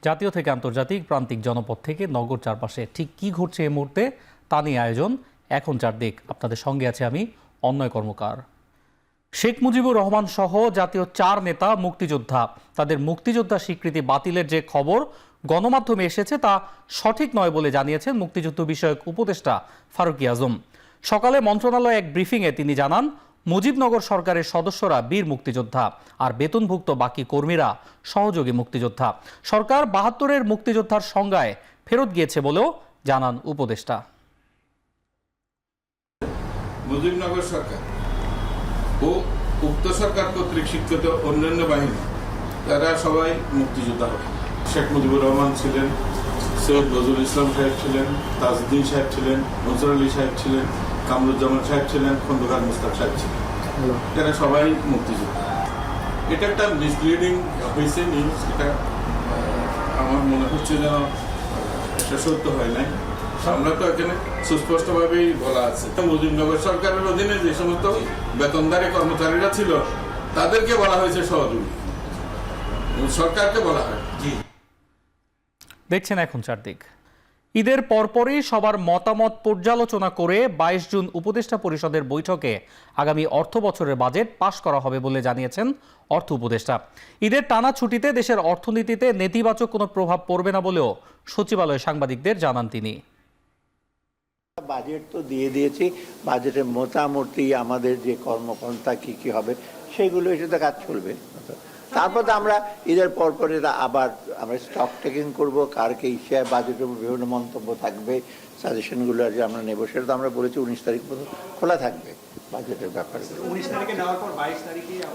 জাতীয় থেকে আন্তর্জাতিক প্রান্তিক জনপদ থেকে নগর চারপাশে ঠিক কি ঘটছে এই মুহূর্তে তা নিয়ে আয়োজন এখন চারদিক। আপনাদের সঙ্গে আছে আমি অন্যয় কর্মকার। শেখ মুজিবুর রহমান সহ জাতীয় 4 নেতা মুক্তিযোদ্ধা, তাদের মুক্তিযোদ্ধা স্বীকৃতি বাতিলের যে খবর গণমাধ্যমে এসেছে তা সঠিক নয় বলে জানিয়েছেন মুক্তিযুদ্ধ বিষয়ক উপদেষ্টা ফারুকী আজম। সকালে মন্ত্রণালয়ে এক ব্রিফিংয়ে তিনি জানান, মুজিবনগর সরকারের সদস্যরা বীর মুক্তিযোদ্ধা আর বেতনভুক্ত বাকি কর্মীরা সহযোগী মুক্তিযোদ্ধা। সরকার 72-এর মুক্তিযোদ্ধার সংজ্ঞায় ফেরত গিয়েছে বলেও জানান উপদেষ্টা। মুজিবনগর সরকার ও উক্ত সরকার কর্তৃক স্বীকৃত অন্যান্য বাহিনী তারা সবাই মুক্তিযোদ্ধা হবে। শেখ মুজিবুর রহমান ছিলেন, সৈয়দ নজরুল ইসলাম সাহেব ছিলেন, তাজউদ্দিন সাহেব ছিলেন, নজর আলী সাহেব ছিলেন, কামরুজ্জামান সাহেব ছিলেন, খন্দকার মুস্তাক সাহেব ছিলেন। এরা সবাই মুক্তিযোদ্ধা। এটা একটা মিসলিডিং হয়েছে নিউজ। এটা আমার মনে হচ্ছে যেন এটা সত্য হয় নাই। আমরা তো এখানে সুস্পষ্টভাবেই বলা আছে, মুজিবনগর সরকারের অধীনে যে সমস্ত বেতনদারী কর্মচারীরা ছিল তাদেরকে বলা হয়েছে সহযোগী, সরকারকে বলা হয়। দেখছেন এখন চারদিক। ঈদের পরপরই সবার মতামত পর্যালোচনা করে 22 জুন উপদেষ্টা পরিষদের বৈঠকে আগামী অর্থ বছরের বাজেট পাশ করা হবে বলে জানিয়েছেন অর্থ উপদেষ্টা। ঈদের টানা ছুটিতে দেশের অর্থনীতিতে নেতিবাচক কোনো প্রভাব পড়বে না বলেও সচিবালয়ে সাংবাদিকদের জানান তিনি। বাজেট তো দিয়ে দিয়েছি, বাজেটের মোটামুটি আমাদের যে কর্মপন্থা কি হবে সেগুলো এসে কাজ চলবে। তারপর আমরা ঈদের পরপরই আবার আমরা স্টক টেকিং করবো, কারকে হিসাবে বাজেটের বিভিন্ন মন্তব্য থাকবে, সাজেশনগুলো যে আমরা নেবো সেটা তো আমরা বলেছি 19 তারিখ পর্যন্ত খোলা থাকবে বাজেটের ব্যাপারগুলো। 19 তারিখে নেওয়ার পর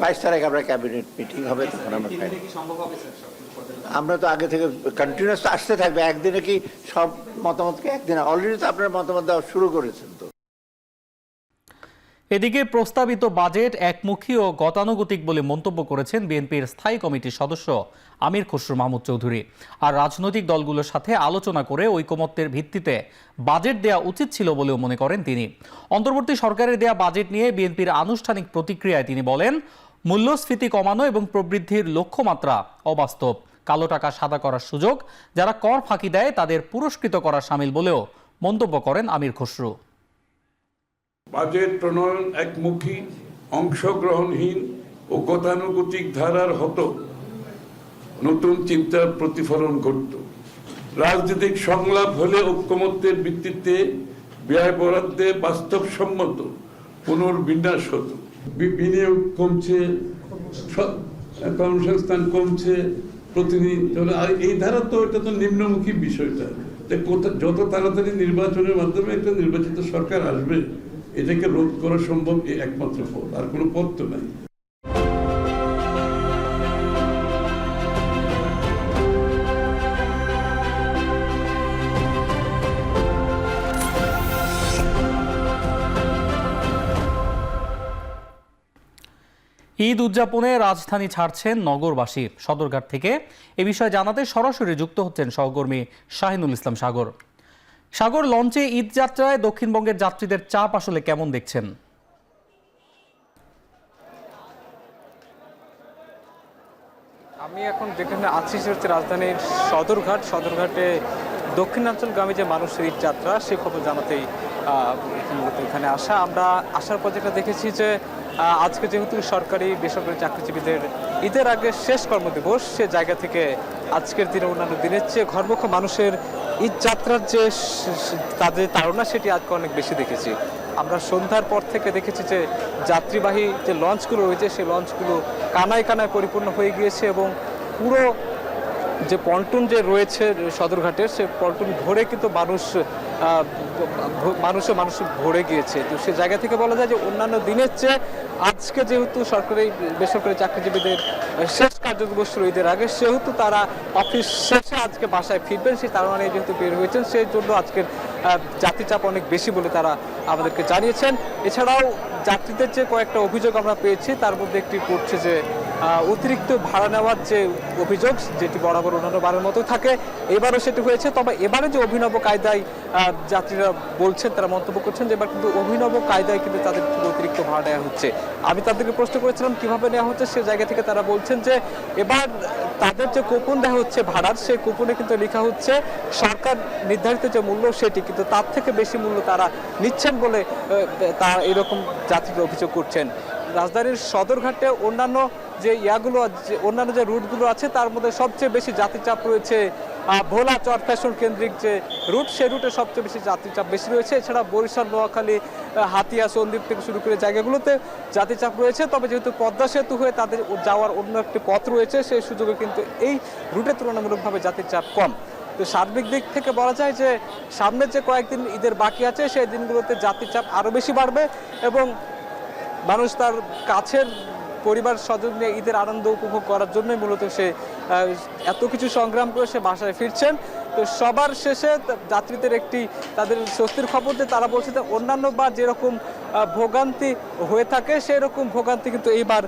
22 তারিখ আমরা ক্যাবিনেট মিটিং হবে, তখন আমরা তো আগে থেকে কন্টিনিউয়াস আসতে থাকবে। একদিনে কি সব মতামতকে একদিনে, অলরেডি তো আপনার মতামত দেওয়া শুরু করেছেন। তো এদিকে প্রস্তাবিত বাজেট একমুখী ও গতানুগতিক বলে মন্তব্য করেছেন বিএনপির স্থায়ী কমিটির সদস্য আমির খসরু মাহমুদ চৌধুরী। আর রাজনৈতিক দলগুলোর সাথে আলোচনা করে ঐকমত্যের ভিত্তিতে বাজেট দেওয়া উচিত ছিল বলেও মনে করেন তিনি। অন্তর্বর্তী সরকারের দেয়া বাজেট নিয়ে বিএনপির আনুষ্ঠানিক প্রতিক্রিয়ায় তিনি বলেন, মূল্যস্ফীতি কমানো এবং প্রবৃদ্ধির লক্ষ্যমাত্রা অবাস্তব। কালো টাকা সাদা করার সুযোগ যারা কর ফাঁকি দেয় তাদের পুরস্কৃত করা শামিল বলেও মন্তব্য করেন আমির খসরু। বাজেট প্রণয়ন একমুখী, অংশগ্রহণহীন ও গতানুগতিক ধারার হতো নতুন চিন্তার প্রতিফলন ঘটত। রাজনৈতিক সংলাপ হলে ঐকমত্যের ভিত্তিতে ব্যয় বরাদ্দে বাস্তবসম্মত পুনর্বিন্যাস হতো। বিনিয়োগ কমছে, কর্মসংস্থান কমছে, প্রতিনিধি এই ধারা তো এটা তো নিম্নমুখী বিষয়টা। যত তাড়াতাড়ি নির্বাচনের মাধ্যমে একটা নির্বাচিত সরকার আসবে এটাকে রোধ করা সম্ভব, এই একমাত্র পথ, আর কোনো পথ তো নাই। ঈদ উদযাপনে রাজধানী ছাড়ছেন নগরবাসী। সদরঘাট থেকে এ বিষয়ে জানাতে সরাসরি যুক্ত হচ্ছেন সহকর্মী শাহিনুল ইসলাম সাগর। সাগর, লঞ্চে ঈদ যাত্রায় দক্ষিণবঙ্গের যাত্রীদের চাপ আসলে কেমন দেখছেন? আমি এখন যেখানে আছি সে হচ্ছে রাজধানীর সদরঘাটে দক্ষিণাঞ্চলগামী যে মানুষের ঈদ যাত্রা সে খবর জানাতেই মূলত এখানে আসা। আমরা আসার পর যেটা দেখেছি যে আজকে যেহেতু সরকারি বেসরকারি চাকরিজীবীদের ঈদের আগে শেষ কর্মদিবস, সে জায়গা থেকে আজকের দিনে অন্যান্য দিনের চেয়ে ঘরমুখী মানুষের ঈদ যাত্রার যে তাদের ধারণা সেটি আজকে অনেক বেশি দেখেছি। আমরা সন্ধ্যার পর থেকে দেখেছি যে যাত্রীবাহী যে লঞ্চগুলো রয়েছে সেই লঞ্চগুলো কানায় কানায় পরিপূর্ণ হয়ে গিয়েছে এবং পুরো যে পন্টুন যে রয়েছে সদরঘাটের সে পন্টুন ভরে কিন্তু মানুষ ভরে গিয়েছে। তো সে জায়গা থেকে বলা যায় যে অন্যান্য দিনের চেয়ে আজকে যেহেতু সরকারি বেসরকারি চাকরিজীবীদের শেষ কার্যদিবস ঈদের আগে, সেহেতু তারা অফিস শেষে আজকে বাসায় ফিরবেন সেই তারা যেহেতু বের হয়েছেন, সেই জন্য আজকের যাত্রীচাপ অনেক বেশি বলে তারা আমাদেরকে জানিয়েছেন। এছাড়াও যাত্রীদের যে কয়েকটা অভিযোগ আমরা পেয়েছি তার মধ্যে একটি করছে যে অতিরিক্ত ভাড়া নেওয়ার যে অভিযোগ, যেটি বরাবর অন্যান্য বারের মতো থাকে, এবারও সেটি হয়েছে। তবে এবারে যে অভিনব কায়দায় যাত্রীরা বলছেন, তারা মন্তব্য করছেন যে এবার কিন্তু অভিনব কায়দায় কিন্তু তাদের অতিরিক্ত ভাড়া নেওয়া হচ্ছে। আমি তাদেরকে প্রশ্ন করেছিলাম কিভাবে নেওয়া হচ্ছে, সে জায়গা থেকে তারা বলছেন যে এবার তাদের যে কুপন দেওয়া হচ্ছে ভাড়ার, সেই কুপনে কিন্তু লেখা হচ্ছে সরকার নির্ধারিত যে মূল্য সেটি, কিন্তু তার থেকে বেশি মূল্য তারা নিচ্ছেন বলে তারা এরকম যাত্রীরা অভিযোগ করছেন। রাজধানীর সদরঘাটে অন্যান্য যে অন্যান্য যে রুটগুলো আছে তার মধ্যে সবচেয়ে বেশি যাত্রীচাপ রয়েছে ভোলা চর ফ্যাশন কেন্দ্রিক যে রুট, সেই রুটে সবচেয়ে বেশি যাত্রীচাপ বেশি রয়েছে। এছাড়া বরিশাল, নোয়াখালী, হাতিয়া, সন্দ্বীপ থেকে শুরু করে জায়গাগুলোতে যাত্রীচাপ রয়েছে। তবে যেহেতু পদ্মা সেতু হয়ে তাদের যাওয়ার অন্য একটি পথ রয়েছে, সেই সুযোগে কিন্তু এই রুটে তুলনামূলকভাবে যাত্রীচাপ কম। তো সার্বিক দিক থেকে বলা যায় যে সামনের যে কয়েকদিন ঈদের বাকি আছে, সেই দিনগুলোতে যাত্রীচাপ আরও বেশি বাড়বে এবং মানুষ তার কাছের পরিবার স্বজন নিয়ে ঈদের আনন্দ উপভোগ করার জন্যই মূলত সে এত কিছু সংগ্রাম করে সে বাসায় ফিরছেন। তো সবার শেষে যাত্রীদের একটি তাদের স্বস্তির খবর যে তারা বলছে যে অন্যান্য বা যেরকম ভোগান্তি হয়ে থাকে সেই রকম ভোগান্তি কিন্তু এইবার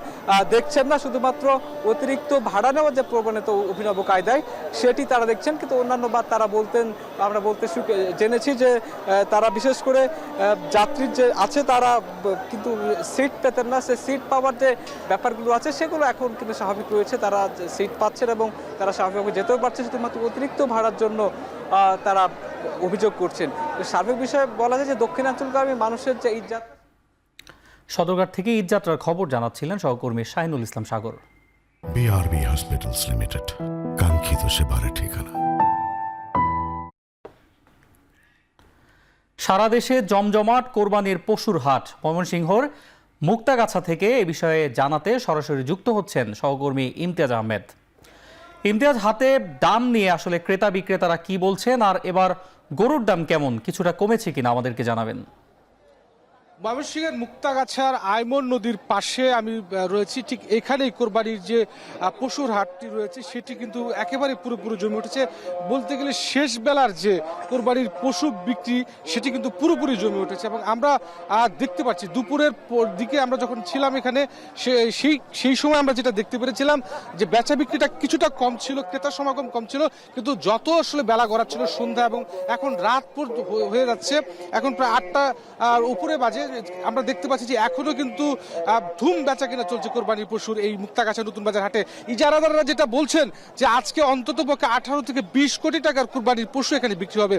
দেখছেন না। শুধুমাত্র অতিরিক্ত ভাড়া নেওয়ার যে প্রবণতা অভিনব কায়দায় সেটি তারা দেখছেন, কিন্তু অন্যান্য বার তারা আমরা বলতে জেনেছি যে তারা বিশেষ করে যাত্রীর যে আছে তারা কিন্তু সিট পেতেন না, সে সিট পাওয়ার যে ব্যাপারগুলো আছে সেগুলো এখন কিন্তু স্বাভাবিক রয়েছে। তারা সিট পাচ্ছেন এবং তারা স্বাভাবিকভাবে যেতেও পারছে, শুধুমাত্র অতিরিক্ত ভাড়ার জন্য তারা অভিযোগ করছেন। সার্বিক বিষয়ে বলা যায় যে দক্ষিণাঞ্চলগামী মানুষের যে ঈদযাত্রা। সদরঘাট থেকে ঈদযাত্রার খবর জানাচ্ছিলেন সহকর্মী শাহিনুল ইসলাম সাগর। BRB হসপিটালস লিমিটেড, কাঙ্ক্ষিত সেবার ঠিকানা। সারা দেশে জমজমাট কোরবানির পশুর হাট। ময়মনসিংহর মুক্তাগাছা থেকে এ বিষয়ে জানাতে সরাসরি যুক্ত হচ্ছেন সহকর্মী ইমতিয়াজ আহমেদ। ইমতিয়াজ, হাতে দাম নিয়ে আসলে ক্রেতা বিক্রেতারা কি বলছেন, আর এবার গরুর দাম কেমন, কিছুটা কমেছে কিনা আমাদেরকে জানাবেন। ময়মনসিংহের মুক্তাগাছার আইমন নদীর পাশে আমি রয়েছি, ঠিক এখানেই কোরবানির যে পশুর হাটটি রয়েছে সেটি কিন্তু একেবারে পুরোপুরি জমে উঠেছে। বলতে গেলে শেষ বেলার যে কোরবানির পশু বিক্রি সেটি কিন্তু পুরোপুরি জমে উঠেছে এবং আমরা দেখতে পাচ্ছি দুপুরের দিকে আমরা যখন ছিলাম এখানে সেই সময় আমরা যেটা দেখতে পেরেছিলাম যে বেচা বিক্রিটা কিছুটা কম ছিল, ক্রেতার সমাগম কম ছিল, কিন্তু যত আসলে বেলা গড়াচ্ছিল সন্ধ্যা এবং এখন রাত হয়ে যাচ্ছে, এখন প্রায় 8টা উপরে বাজে, আমরা দেখতে পাচ্ছি যে এখনো কিন্তু ধুম বেচা কেনা চলছে কোরবানির পশুর এই মুক্তাগাছা নতুন বাজার হাটে। ইজারাদাররা যেটা বলছেন যে আজকে অন্তত পক্ষে 18 থেকে 20 কোটি টাকার কোরবানির পশু এখানে বিক্রি হবে,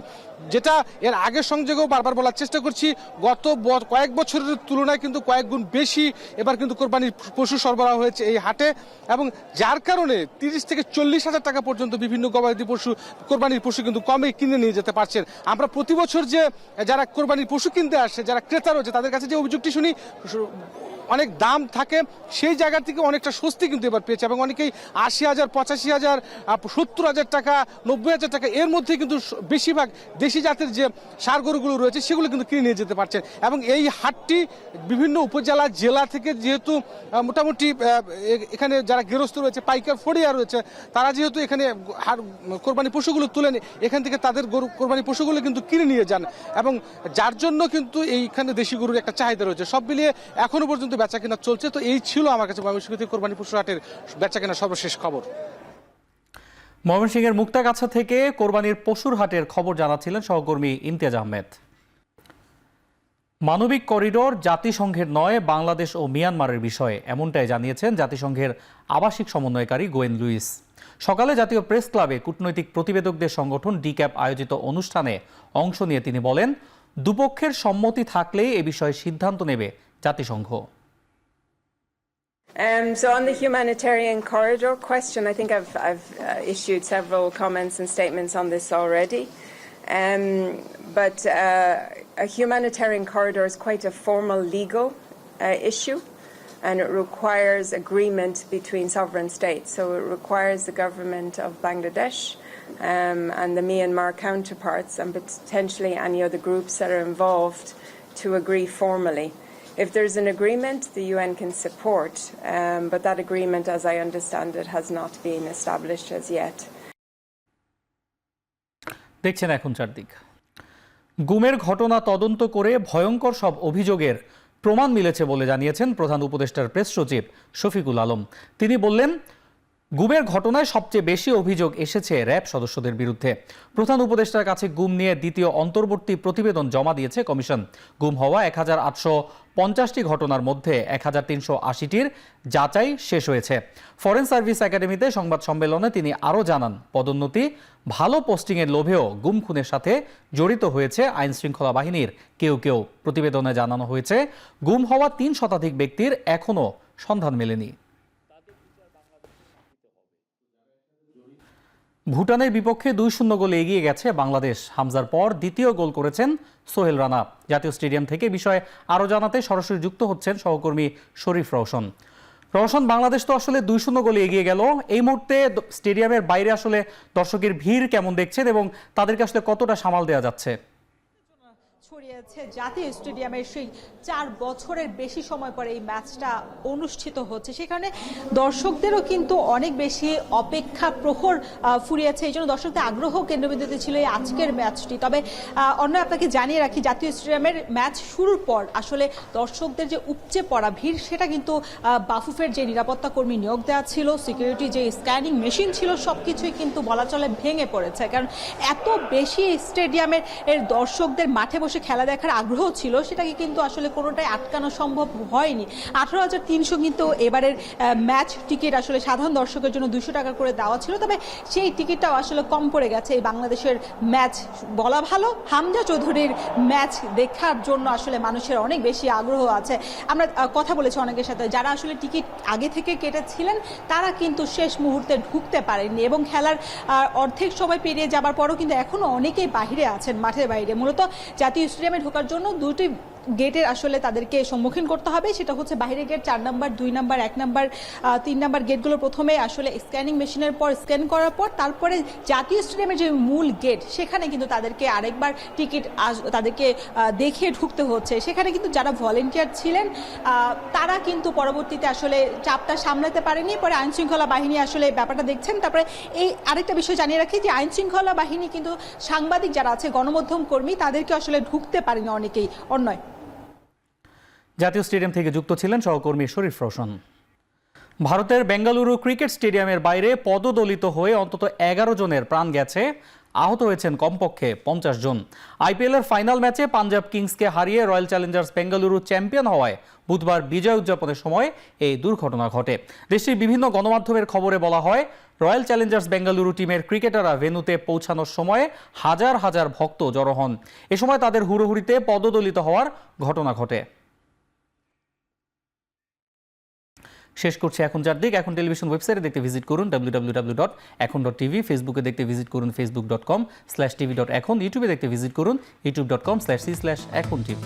যেটা এর আগের সংযোগেও বারবার বলার চেষ্টা করছি, গত কয়েক বছরের তুলনায় কিন্তু কয়েক গুণ বেশি এবার কিন্তু কোরবানির পশু সরবরাহ হয়েছে এই হাটে এবং যার কারণে 30 থেকে 40 হাজার টাকা পর্যন্ত বিভিন্ন গবাদি পশু কোরবানির পশু কিন্তু কমে কিনে নিয়ে যেতে পারছেন। আমরা প্রতি বছর যে যারা কোরবানির পশু কিনতে আসে, যারা ক্রেতা রয়েছে, তাদের কাছে যে অভিযোগটি শুনি অনেক দাম থাকে, সেই জায়গা থেকে অনেকটা স্বস্তি কিন্তু এবার পেয়েছে এবং অনেকেই 80,000, 85,000, 70,000 টাকা, 90,000 টাকা এর মধ্যে কিন্তু বেশিরভাগ দেশি জাতের যে ষাঁড় গরুগুলো রয়েছে সেগুলো কিন্তু কিনে নিয়ে যেতে পারছেন। এবং এই হাটটি বিভিন্ন উপজেলা জেলা থেকে যেহেতু মোটামুটি এখানে যারা গৃহস্থ রয়েছে, পাইকার ফড়িয়া রয়েছে, তারা যেহেতু এখানে কোরবানি পশুগুলো তুলেন এখান থেকে তাদের গরু কোরবানি পশুগুলো কিন্তু কিনে নিয়ে যান এবং যার জন্য কিন্তু এইখানে দেশি গরুর একটা চাহিদা রয়েছে। সব মিলিয়ে এখনো পর্যন্ত বেচা কেনা চলছে। তো এই ছিল আমার কাছে ময়মনসিংহ কোরবানি পশু হাটের বেচা কেনা সর্বশেষ খবর। ময়মনসিংহের মুক্তাগাছা থেকে কোরবানির পশুর হাটের খবর জানাচ্ছিলেন সহকর্মী ইমতিয়াজ আহমেদ। মানবিক করিডোর জাতিসংঘের নয়, বাংলাদেশ ও মিয়ানমারের বিষয়ে, এমনটাই জানিয়েছেন জাতিসংঘের আবাসিক সমন্বয়কারী গোয়েন লুইস। সকালে জাতীয় প্রেস ক্লাবে কূটনৈতিক প্রতিবেদকদের সংগঠন ডিক্যাপ আয়োজিত অনুষ্ঠানে অংশ নিয়ে তিনি বলেন, দুপক্ষের সম্মতি থাকলেই এ বিষয়ে সিদ্ধান্ত নেবে জাতিসংঘ। So on the humanitarian corridor question, I think I've issued several comments and statements on this already. But a humanitarian corridor is quite a formal legal issue, and it requires agreement between sovereign states. So it requires the government of Bangladesh and the Myanmar counterparts and potentially any other groups that are involved to agree formally. If there's an agreement, the UN can support, but that agreement, as I understand it, has not been established as yet. দেখছেন এখন চারদিক। গুমের ঘটনা তদন্ত করে ভয়ঙ্কর সব অভিযোগের প্রমাণ মিলেছে বলে জানিয়েছেন প্রধান উপদেষ্টার প্রেস সচিব শফিকুল আলম। তিনি বললেন, গুমের ঘটনায় সবচেয়ে বেশি অভিযোগ এসেছে র্যাব সদস্যদের বিরুদ্ধে। প্রধান উপদেষ্টার কাছে গুম নিয়ে দ্বিতীয় অন্তর্বর্তী প্রতিবেদন জমা দিয়েছে কমিশন। গুম হওয়া 1850টি ঘটনার মধ্যে 1380টির যাচাই শেষ হয়েছে। ফরেন সার্ভিস একাডেমিতে সংবাদ সম্মেলনে তিনি আরও জানান, পদোন্নতি, ভালো পোস্টিংয়ের লোভেও গুম খুনের সাথে জড়িত হয়েছে আইন শৃঙ্খলা বাহিনীর কেউ কেউ। প্রতিবেদনে জানানো হয়েছে, গুম হওয়া 3 শতাধিক ব্যক্তির এখনও সন্ধান মেলেনি। ভুটানের বিপক্ষে 2-0 গোলে এগিয়ে গেছে বাংলাদেশ। হামজার পর দ্বিতীয় গোল করেছেন সোহেল রানা। জাতীয় স্টেডিয়াম থেকে বিষয়ে আরও জানাতে সরাসরি যুক্ত হচ্ছেন সহকর্মী শরীফ রওশন। রওশন, বাংলাদেশ তো আসলে 2-0 গোলে এগিয়ে গেল। এই মুহূর্তে স্টেডিয়ামের বাইরে আসলে দর্শকের ভিড় কেমন দেখছেন এবং তাদেরকে আসলে কতটা সামাল দেওয়া যাচ্ছে? ছড়িয়েছে জাতীয় স্টেডিয়ামের সেই 4 বছরের বেশি সময় পরে এই ম্যাচটা অনুষ্ঠিত হচ্ছে, সেখানে দর্শকদেরও কিন্তু অনেক বেশি অপেক্ষা প্রহর ফুরিয়েছে। এই জন্য দর্শকদের আগ্রহ কেন্দ্রবিন্দুতে ছিল এই আজকের ম্যাচটি। তবে অন্য আপনাকে জানিয়ে রাখি, জাতীয় স্টেডিয়ামের ম্যাচ শুরুর পর আসলে দর্শকদের যে উপচে পড়া ভিড়, সেটা কিন্তু বাফুফের যে নিরাপত্তা কর্মী নিয়োগ দেওয়া ছিল, সিকিউরিটি যে স্ক্যানিং মেশিন ছিল, সবকিছুই কিন্তু বলা চলে ভেঙে পড়েছে। কারণ এত বেশি স্টেডিয়ামের দর্শকদের মাঠে বসে খেলা দেখার আগ্রহ ছিল, সেটাকে কিন্তু আসলে কোনোটাই আটকানো সম্ভব হয়নি। 18,300 কিন্তু এবারের ম্যাচ টিকিট আসলে সাধারণ দর্শকের জন্য 200 টাকা করে দেওয়া ছিল। তবে সেই টিকিটটাও আসলে কম পড়ে গেছে এই বাংলাদেশের ম্যাচ বলা ভালো। হামজা চৌধুরীর ম্যাচ দেখার জন্য আসলে মানুষের অনেক বেশি আগ্রহ আছে। আমরা কথা বলেছি অনেকের সাথে, যারা আসলে টিকিট আগে থেকে কেটেছিলেন তারা কিন্তু শেষ মুহূর্তে ঢুকতে পারেননি এবং খেলার অর্ধেক সময় পেরিয়ে যাবার পরও কিন্তু এখনো অনেকেই বাইরে আছেন, মাঠের বাইরে। মূলত জাতীয় স্টেডিয়ামে ঢোকার জন্য 2টি গেটের আসলে তাদেরকে সম্মুখীন করতে হবে। সেটা হচ্ছে বাইরের গেট 4 নম্বর, 2 নম্বর, 1 নম্বর, 3 নম্বর গেটগুলো প্রথমে আসলে স্ক্যানিং মেশিনের পর স্ক্যান করার পর তারপরে জাতীয় স্টেডিয়ামের যে মূল গেট, সেখানে কিন্তু তাদেরকে আরেকবার টিকিট তাদেরকে দেখিয়ে ঢুকতে হচ্ছে। সেখানে কিন্তু যারা ভলেন্টিয়ার ছিলেন তারা কিন্তু পরবর্তীতে আসলে চাপটা সামলাতে পারেনি। পরে আইন শৃঙ্খলা বাহিনী আসলে ব্যাপারটা দেখছেন। তারপরে এই আরেকটা বিষয় জানিয়ে রাখি যে আইন শৃঙ্খলা বাহিনী কিন্তু সাংবাদিক যারা আছে, গণমাধ্যম কর্মী, তাদেরকে আসলে ঢুকতে পারেনি অনেকেই। অন্যয় জাতীয় স্টেডিয়াম থেকে যুক্ত ছিলেন সহকর্মী শরীফ রওশন। ভারতের বেঙ্গালুরু ক্রিকেট স্টেডিয়ামের বাইরে পদদলিত হয়ে অন্তত 11 জনের প্রাণ গেছে, আহত হয়েছেন কমপক্ষে 50 জন। আইপিএলের ফাইনাল ম্যাচে পাঞ্জাব কিংসকে হারিয়ে রয়্যাল চ্যালেঞ্জার্স বেঙ্গালুরু চ্যাম্পিয়ন হওয়ায় বুধবার বিজয় উদযাপনের সময় এই দুর্ঘটনা ঘটে। দেশটির বিভিন্ন গণমাধ্যমের খবরে বলা হয়, রয়্যাল চ্যালেঞ্জার্স বেঙ্গালুরু টিমের ক্রিকেটাররা ভেন্যুতে পৌঁছানোর সময় হাজার হাজার ভক্ত জড়ো হন। এ সময় তাদের হুড়োহুড়িতে পদদলিত হওয়ার ঘটনা ঘটে। শেষ করছি এখন যার দিক। এখন টেলিভিশন ওয়েবসাইটে দেখতে ভিজিট করুন www.ekhon.tv, ফেসবুকে দেখতে ভিজিট করুন facebook.com/tv.ekhon, ইউটিউবে দেখতে ভিজিট করুন youtube.com/c/ekhon tv।